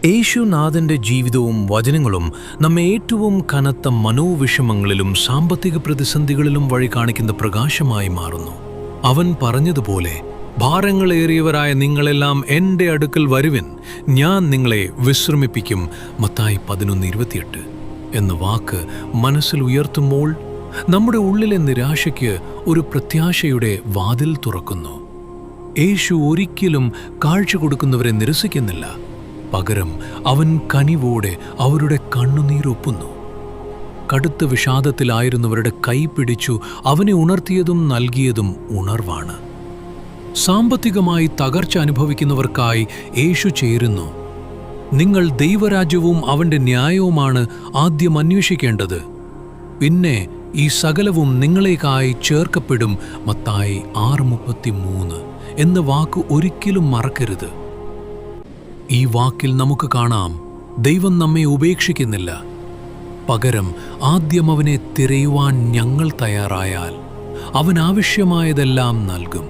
യേശുനാഥന്റെ ജീവിതവും വചനങ്ങളും നമ്മെ ഏറ്റവും കനത്ത മനോവിഷമങ്ങളിലും സാമ്പത്തിക പ്രതിസന്ധികളിലും വഴി കാണിക്കുന്ന പ്രകാശമായി മാറുന്നു. അവൻ പറഞ്ഞതുപോലെ, ഭാരങ്ങളേറിയവരായ നിങ്ങളെല്ലാം എൻ്റെ അടുക്കൽ വരുവിൻ, ഞാൻ നിങ്ങളെ വിശ്രമിപ്പിക്കും. മത്തായി 11:28 എന്ന വാക്ക് മനസ്സിൽ ഉയർത്തുമ്പോൾ നമ്മുടെ ഉള്ളിലെ നിരാശയ്ക്ക് ഒരു പ്രത്യാശയുടെ വാതിൽ തുറക്കുന്നു. യേശു ഒരിക്കലും കാഴ്ച കൊടുക്കുന്നവരെ നിരസിക്കുന്നില്ല. പകരം അവൻ കനിവോടെ അവരുടെ കണ്ണുനീരൊപ്പുന്നു. കടുത്ത വിഷാദത്തിലായിരുന്നവരുടെ കൈ പിടിച്ചു അവനെ ഉണർത്തിയതും നൽകിയതും ഉണർവാണ്. സാമ്പത്തികമായി തകർച്ച അനുഭവിക്കുന്നവർക്കായി യേശു ചേരുന്നു. നിങ്ങൾ ദൈവരാജ്യവും അവൻ്റെ ന്യായവുമാണ് ആദ്യം അന്വേഷിക്കേണ്ടത്, പിന്നെ ഈ സകലവും നിങ്ങളേക്കായി ചേർക്കപ്പെടും. മത്തായി 6:33 എന്ന വാക്ക് ഒരിക്കലും മറക്കരുത്. ഈ വാക്കിൽ നമുക്ക് കാണാം, ദൈവം നമ്മെ ഉപേക്ഷിക്കുന്നില്ല. പകരം ആദ്യം അവനെ തിരയുവാൻ ഞങ്ങൾ തയ്യാറായാൽ അവൻ ആവശ്യമായതെല്ലാം നൽകും.